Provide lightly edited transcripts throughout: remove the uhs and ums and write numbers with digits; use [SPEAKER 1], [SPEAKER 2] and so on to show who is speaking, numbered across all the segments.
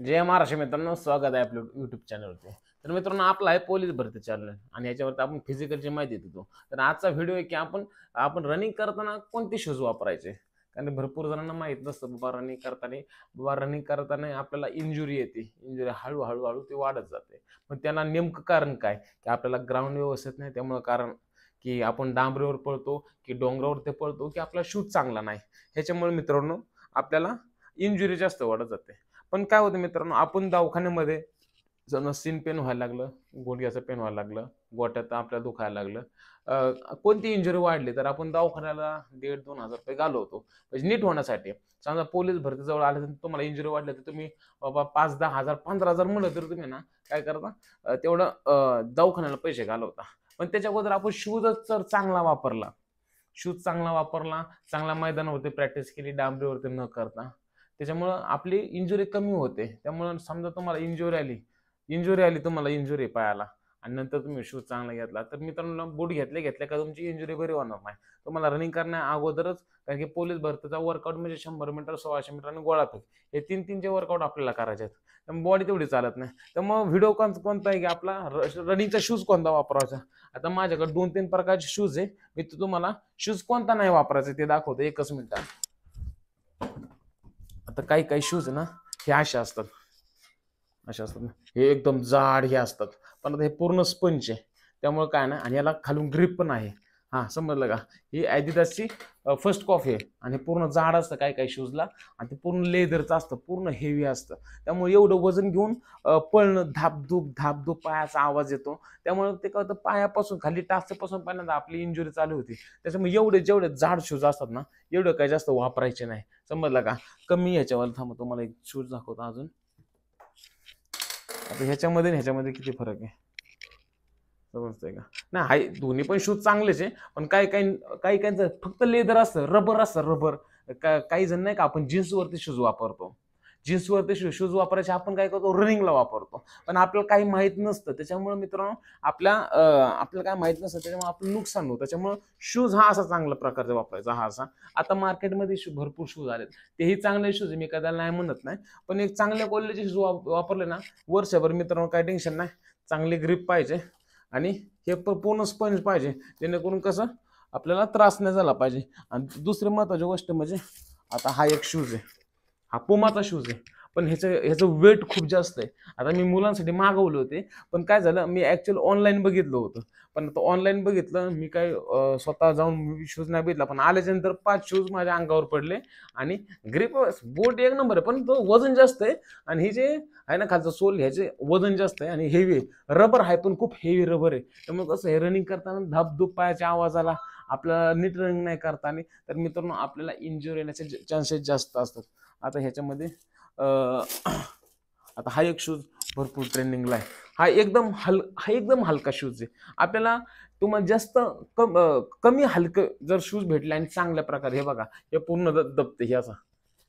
[SPEAKER 1] जय महाराष्ट्र मित्रांनो, स्वागत आहे आपल्या युट्यूब चॅनलवरती. तर मित्रांनो, आपला आहे पोलीस भरती चॅनल आणि याच्यावरती आपण फिजिकलची माहिती देतो. तर आजचा व्हिडिओ आहे की आपण आपण रनिंग करताना कोणते शूज वापरायचे. कारण भरपूर जणांना माहित नसतं बाबा रनिंग करताना आपल्याला इंजुरी येते. इंजुरी हळूहळू हळू ती वाढत जाते. पण त्याला नेमकं कारण काय, की आपल्याला ग्राउंड व्यवस्थित नाही, त्यामुळे कारण की आपण डांबरीवर पळतो की डोंगरावरती पळतो की आपला शूज चांगला नाही. ह्याच्यामुळे मित्रांनो आपल्याला इंजुरी जास्त वाढत जाते. पण काय होतं मित्रांनो, आपण दवाखान्यामध्ये जण सीन पेन व्हायला लागलं, गुडघ्याचं पेन व्हायला लागलं, गोट्यात आपल्याला दुखायला लागलं, कोणती इंजुरी वाढली तर आपण दवाखान्याला 1,500-2,000 रुपये घालवतो म्हणजे नीट होण्यासाठी. समजा पोलीस भरती जवळ आले तर तुम्हाला इंजुरी वाढली तर तुम्ही बाबा 5-10 हजार 15,000 म्हणलं तर तुम्ही ना काय करता, तेवढं दवाखान्याला पैसे घालवता. पण त्याच्या अगोदर आपण शूजच जर चांगला वापरला, चांगल्या मैदानावरती प्रॅक्टिस केली, डांबरीवरती न करता, त्याच्यामुळं आपली इंजुरी कमी होते. त्यामुळं समजा तुम्हाला इंजुरी आली तुम्हाला इंजुरी पायाला आणि नंतर तुम्ही शूज चांगला घेतला तर मित्रांनो, बूट घेतले घेतले का तुमची इंजुरी बरी होणार नाही. तुम्हाला रनिंग करण्या अगोदरच, कारण की पोलीस भरतीचा वर्कआउट म्हणजे 100 मीटर, 1600 मीटर आणि गोळाफेक, हे तीन वर्कआउट आपल्याला करायचे आहेत. त्यामुळे बॉडी तेवढी चालत नाही. त्यामुळे व्हिडिओ कोणता आहे की आपला रनिंगचा शूज कोणता वापरायचा. आता माझ्याकडे 2-3 प्रकारचे शूज आहे. मी तुम्हाला शूज कोणता नाही वापरायचा ते दाखवतो एकच मिनिटात. आता काही काही शूज ना, हे असे असतात ना, हे एकदम जाड हे असतात. पण आता हे पूर्ण स्पंज आहे, त्यामुळे काय ना, आणि याला खालून ग्रिप पण आहे. हा, समजलं का? ही ॲडिडासची फर्स्ट कॉफी आहे आणि पूर्ण जाड असतं काही काही शूजला, आणि ते पूर्ण लेदरचं असतं, पूर्ण हेवी असतं. त्यामुळे एवढं वजन घेऊन पळणं, धापधूप धापधूप पायाचा आवाज येतो. त्यामुळे ते काय होतं, पायापासून खाली टाचपासून पहिल्यांदा आपली इंजुरी चालू होती. त्याच्यामुळे जेवढे जेवढे जाड शूज असतात ना, एवढं काही जास्त वापरायचे नाही. समजलं का? कमी ह्याच्यावर थांबा, तुम्हाला एक शूज दाखवतो अजून. आता ह्याच्यामध्ये किती फरक आहे समजतंय का? नाही, हाय दोन्ही पण शूज चांगलेच आहे. पण काही फक्त लेदर असतं, रबर असतं, रबर. काही जण नाही का, आपण जीन्सवरती शूज वापरतो. जीन्सवरती शूज वापरायचे आपण काय करतो, रनिंगला वापरतो. पण आपल्याला काही माहित नसतं, त्याच्यामुळे मित्रांनो आपल्याला काय माहित नसतं, त्याच्यामुळे आपलं नुकसान होतं. त्याच्यामुळे शूज हा असा चांगला प्रकारचा वापरायचा, हा असा. आता मार्केटमध्ये भरपूर शूज आलेत, तेही चांगले शूज मी कदाला नाही म्हणत नाही. पण एक चांगल्या क्वालिटीचे शूज वापरले ना वर्षभर मित्रांनो, काही टेन्शन नाही. चांगली ग्रिप पाहिजे आणि हे पूर्ण स्पंज पाहिजे, जेणेकरून कसं आपल्याला त्रास नाही झाला पाहिजे. आणि दुसरी महत्वाची गोष्ट म्हणजे, आता हा एक शूज आहे, हा पुमाचा शूज आहे. पण ह्याचं वेट खूप जास्त आहे. आता मी मुलांसाठी मागवले होते, पण काय झालं, मी ऍक्च्युअली ऑनलाईन बघितलं होतं. पण आता ऑनलाईन बघितलं मी, काय स्वतः जाऊन शूज नाही बघितला. पण आल्याच्या नंतर 5 शूज माझ्या अंगावर पडले आणि ग्रिप बोट एक नंबर आहे, पण तो वजन जास्त आहे. आणि हे जे आहे ना खालचं सोल, ह्याचे वजन जास्त आहे आणि हेवी आहे. रबर आहे पण खूप हेवी रबर आहे. त्यामुळे कसं आहे, रनिंग करताना धापधूप पायाच्या आवाजाला आपल्याला नीट रनिंग नाही करताना, तर मित्रांनो आपल्याला इंजुरी येण्याचे चान्सेस जास्त असतात. आता ह्याच्यामध्ये आता हा एक शूज भरपूर ट्रेंडिंगला आहे. हा एकदम हलका शूज आहे. आपल्याला तुम्हाला जास्त कमी हलकं जर शूज भेटले आणि चांगल्या प्रकारे, हे बघा, हे पूर्ण दबते, हे असं,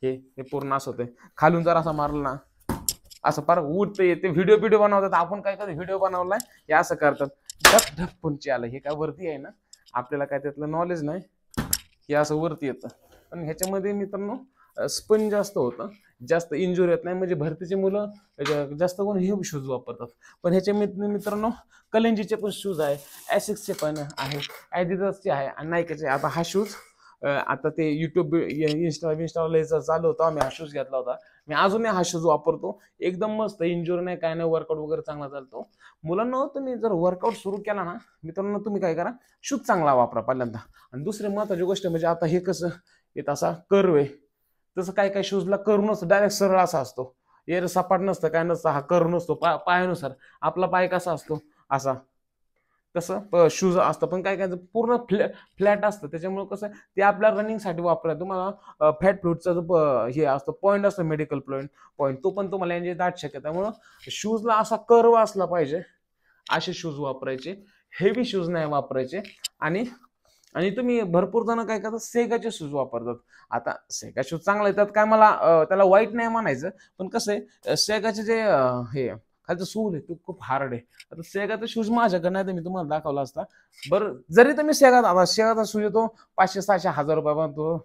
[SPEAKER 1] हे पूर्ण असं होतंय. खालून जर असं मारलं ना, असं फार उठतं येते. व्हिडिओ बनवतात, आपण काय कधी व्हिडिओ बनवलाय, हे असं करतात, ढप ढप पंची आलं. हे काय वरती आहे ना, आपल्याला काय त्यातलं नॉलेज नाही, हे असं वरती येतं. पण ह्याच्यामध्ये मित्रांनो स्पंज जास्त होतं, जास्त इंजुरी येत नाही. म्हणजे भरतीचे मुलं जास्त करून हे शूज वापरतात. पण ह्याच्या मित्रांनो कलेंजीचे पण शूज आहे, ॲसिक्सचे पण आहे, ॲडिडासचे आहे आणि नायकाचे. आता हा शूज आता ते युट्यूब इंस्टाला चालू होतं, आम्ही हा शूज घेतला होता. मी अजूनही हा शूज वापरतो, एकदम मस्त, इंजुरी नाही, काय नाही, वर्कआउट वगैरे चांगला चालतो. मुलांना तुम्ही जर वर्कआउट सुरू केला ना मित्रांनो, तुम्ही काय करा, शूज चांगला वापरा पहिल्यांदा. आणि दुसरी महत्वाची गोष्ट म्हणजे, आता हे कसं येत असा कर्व आहे, तसं काय काय शूजला कर्व नसतो, डायरेक्ट सरळ असा असतो. एअर सपाट नसतं, काय नसतं, हा कर्व नसतो. पायानुसार आपला पाय कसा असतो, असा, तसं शूज असतं. पण काय काय पूर्ण फ्लॅट असतं. त्याच्यामुळे कसं ते आपल्या रनिंगसाठी वापरा. तुम्हाला फॅट फ्लूटचा जो हे असतं, पॉईंट असतो, मेडिकल पॉईंट, तो पण तुम्हाला यांची दाट शक्यता. त्यामुळं शूजला असा कर्व असला पाहिजे, असे शूज वापरायचे, हेवी शूज नाही वापरायचे. आणि आणि तुम्ही भरपूर जण काय करतात, सेगाचे शूज वापरतात. आता सेगा शूज चांगला येतात, काय मला त्याला वाईट नाही म्हणायचं. पण कसं आहे, सेगाचे जे हे खालचं सूल आहे, तो खूप हार्ड आहे. आता सेगाचा शूज माझ्याकडे नाही, तर मी तुम्हाला दाखवला असता. बरं, जरी तुम्ही सेगाचा शूज येतो 500-600 हजार रुपयापर्यंत, तो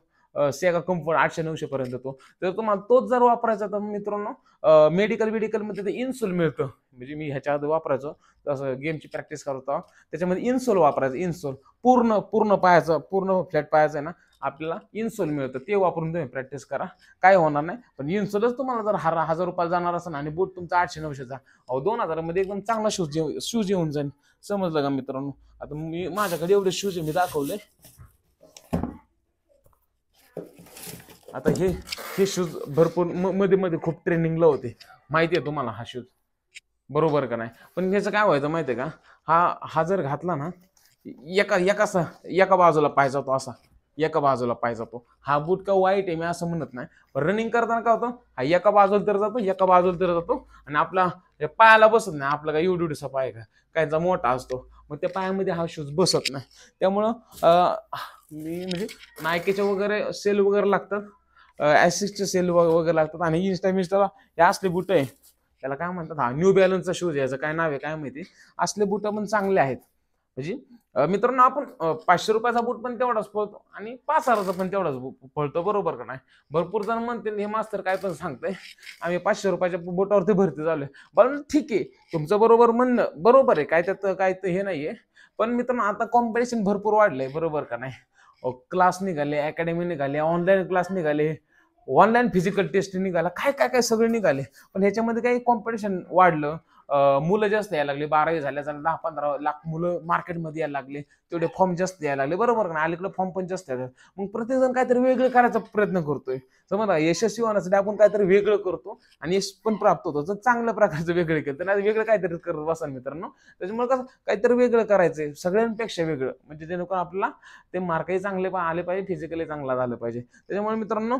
[SPEAKER 1] सेगा कम्फर्ट 800-900 पर्यंत तो. तर तुम्हाला तोच जर वापरायचा तर मित्रांनो मेडिकल मध्ये ते इन्सोल मिळतं. म्हणजे मी ह्याच्या आधी वापरायचो तसं गेमची प्रॅक्टिस करतो त्याच्यामध्ये इन्सोल वापरायचं. इन्सोल पूर्ण पायाचं पूर्ण फ्लॅट पायाचं आहे ना आपल्याला इन्सोल मिळतं ते वापरून तुम्ही प्रॅक्टिस करा काय होणार नाही. पण इन्सोलच तुम्हाला जर 1000 रुपये जाणार असेल आणि बूट तुमचा 800-900चा 2000 मध्ये एकदम चांगला शूज येऊन जाईल. समजलं का मित्रांनो. आता मी माझ्याकडे एवढे शूज मी दाखवले. आता हे शूज भरपूर मध्ये मध्ये खूप ट्रेनिंगला होते माहिती आहे तुम्हाला हा शूज बरोबर का नाही. पण ह्याचं काय व्हायचं माहितीये का हा जर घातला ना एका बाजूला पाहिजे तो असा एका बाजूला पाहिजे तो हा बूट का वाईट आहे मी असं म्हणत नाही. पण रनिंग करताना काय होतं हा एका बाजूला तर जातो एका बाजूला तर जातो आणि आपला पायाला बसत नाही. आपला काय एवढीसा पाय का कायचा मोठा असतो मग त्या पायामध्ये हा शूज बसत नाही. त्यामुळं मी म्हणजे नायकीचे वगैरे सेल वगैरे लागतात ॲसिक्सचे सेल वगैरे लागतात आणि इंस्टाला हे असले बूट आहे त्याला काय म्हणतात हा न्यू बॅलन्सचा शूज याचं काय नाव आहे काय माहिती असले बूट पण चांगले आहेत. म्हणजे मित्रांनो आपण 500 रुपयाचा बूट पण तेवढाच पळतो आणि 5000चा पण तेवढाच पळतो बरोबर का नाही. भरपूर जण म्हणतील हे मास्तर काय पण सांगतंय आम्ही 500 रुपयाच्या बोटावरती भरती झालोय. बरं ठीक आहे तुमचं बरोबर म्हणणं बरोबर आहे काय त्यात काय हे नाहीये. पण मित्रांनो आता कॉम्पिटिशन भरपूर वाढलंय बरोबर का नाही. क्लास निघाले अकॅडमी निघाले ऑनलाईन क्लास निघाले ऑनलाईन फिजिकल टेस्ट निघाला काय सगळे निघाले. पण ह्याच्यामध्ये काही कॉम्पिटिशन वाढलं मुलं जास्त यायला लागले 12वी झाल्या 10-15 लाख मुलं मार्केटमध्ये यायला लागले तेवढे फॉर्म जास्त यायला लागले बरोबर ना. अलीकडे फॉर्म पण जास्त येतात मग प्रत्येक जण काहीतरी वेगळं करायचा प्रयत्न करतोय. समजा यशस्वी होण्यासाठी आपण काहीतरी वेगळं करतो आणि यश पण प्राप्त होतो. जर चांगल्या प्रकारचं वेगळं केलं तर वेगळं काहीतरी करत बसा मित्रांनो. त्याच्यामुळे कसं काहीतरी वेगळं करायचंय सगळ्यांपेक्षा वेगळं म्हणजे जेणेकरून आपल्याला ते मार्कही चांगले आले पाहिजे फिजिकली चांगला झालं पाहिजे. त्याच्यामुळे मित्रांनो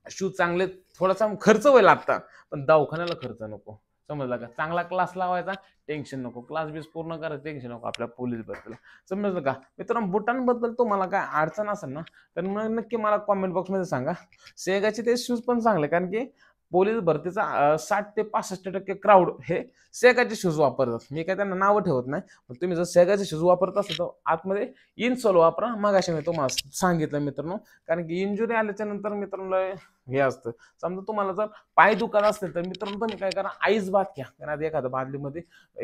[SPEAKER 1] शूज चांगले थोडासा खर्च होईल आता पण दवाखान्याला खर्च नको. समजलं का. चांगला क्लास लावायचा टेन्शन नको क्लास बीस पूर्ण करायचं टेन्शन नको आपल्या पोलीस भरतीला. समजलं का मित्रांनो. बुटांबद्दल तुम्हाला काय अडचण असेल ना तर मग नक्की मला कॉमेंट बॉक्समध्ये सांगा. सेगाचे ते शूज पण चांगले कारण की पोलीस भरतीचा 60 ते 65% क्राऊड हे सेगाचे शूज वापरतात. मी काय त्यांना नावं ठेवत नाही पण तुम्ही जर सेगाचे शूज वापरत असाल तर आतमध्ये इनसोल वापरा. मगाशी मी तुम्हाला सांगितलं मित्रांनो कारण की इंजुरी आल्याच्या नंतर मित्रांनो हे असतं. समजा तुम्हाला जर पाय दुखत असतील तर मित्रांनो तुम्ही काय करा आईस बात घ्या. कारण एखाद्या बादलीमध्ये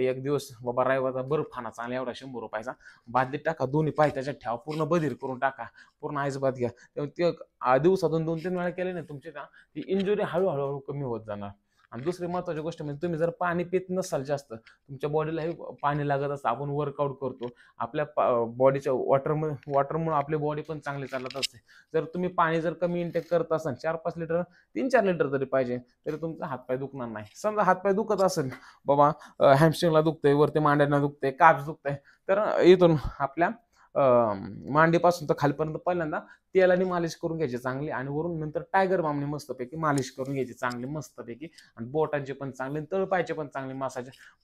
[SPEAKER 1] एक दिवस बाबा रविवारचा बर्फ खाना चांगला एवढा 100 रुपयाचा बादलीत टाका दोन्ही पाय त्याच्यात ठेवा पूर्ण बधीर करून टाका पूर्ण आईस बात घ्या. ते दिवसातून 2-3 वेळा केले ना तुमची ना ती इंजुरी हळूहळू कमी होत जाणार. आणि दुसरी महत्वाची गोष्ट म्हणजे तुम्ही जर पाणी पित नसाल जास्त तुमच्या बॉडीलाही पाणी लागत असतं. आपण वर्कआउट करतो आपल्या बॉडीच्या वॉटरमुळे आपली बॉडी पण चांगली चालत असते. जर तुम्ही पाणी जर कमी इंटेक करत असाल 4-5 लिटर 3-4 लिटर जरी पाहिजे तरी तुमचा हातपाय दुखणार नाही. समजा हातपाय दुखत असेल बाबा हॅमस्ट्रिंगला दुखतंय वरती मांड्यांना दुखतंय काप दुखतंय तर इथून आपल्या मांडीपासून तर खालपर्यंत पहिल्यांदा तेलाने मालिश करून घ्यायची चांगली आणि वरून नंतर टायगर बामने मस्तपैकी मालिश करून घ्यायची चांगली मस्तपैकी आणि बोटांचे पण चांगले तळपायचे पण चांगले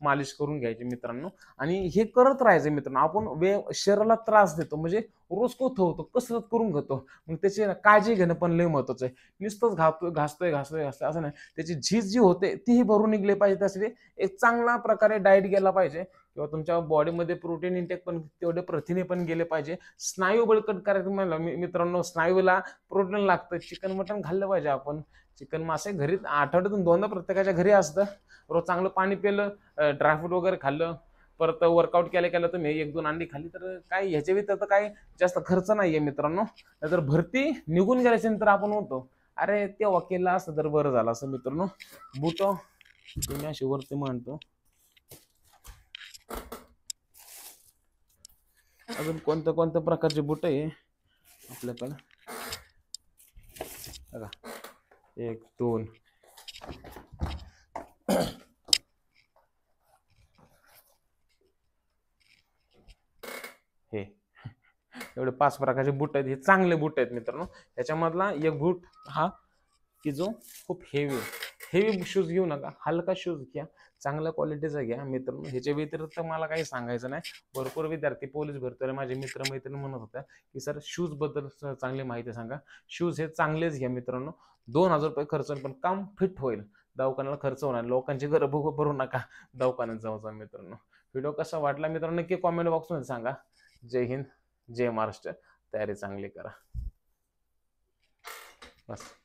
[SPEAKER 1] मालिश करून घ्यायचे मित्रांनो. आणि हे करत राहायचं मित्रांनो. आपण शरीराला त्रास देतो म्हणजे रोज होतो कसरत करून घेतो मग त्याची काळजी घेणं पण लय महत्वाचं आहे. नुसतंच घासतोय असं नाही त्याची झीज जी होते तीही भरून निघली पाहिजे. त्यासाठी एक चांगला प्रकारे डाएट गेला पाहिजे किंवा तुमच्या बॉडीमध्ये प्रोटीन इंटेक पण तेवढे प्रथिने पण गेले पाहिजे. स्नायू बळकट करायचं म्हणलं मित्रांनो स्नायूला प्रोटीन लागतं. चिकन मटन खाल्लं पाहिजे आपण. चिकन मासे घरी आठवड्यातून 2दा प्रत्येकाच्या घरी असतं. रोज चांगलं पाणी पिलं ड्रायफ्रूट वगैरे खाल्लं परत वर्कआउट केलं तुम्ही 1-2 अंडी खाल्ली तर काय ह्याच्या व्यतिरिक्त काय जास्त खर्च नाहीये मित्रांनो. नाहीतर भरती निघून गेल्याच्या नंतर आपण होतो अरे तेव्हा केलं असतं तर बरं झालं असं मित्रांनो. बूट तुम्ही अशी वरती म्हणतो. अजून कोणत्या प्रकारचे बूट आहे आपल्याकडे बघा 1-2 हे एवढे 5 प्रकारचे बूट आहेत. हे चांगले बूट आहेत मित्रांनो. याच्यामधला एक बूट हा की जो खूप हेवी शूज घेऊ नका हलका शूज घ्या चांगल्या क्वालिटीचा घ्या मित्रांनो. ह्याच्या व्यतिरिक्त मला काही सांगायचं नाही. भरपूर विद्यार्थी पोलीस भरतीला माझे मित्र-मैत्रिणी म्हणत होत्या की सर शूज बद्दल चांगली माहिती सांगा. शूज हे चांगलेच घ्या मित्रांनो. 2000 रुपये खर्च पण काम फिट होईल. दवाखान्याला खर्च होणार लोकांची घर भरू नका दवाखान्यात जाऊचा मित्रांनो. व्हिडिओ कसा वाटला मित्रांनो नक्की कॉमेंट बॉक्समध्ये सांगा. जय हिंद जय महाराष्ट्र. तयारी चांगली करा. बस.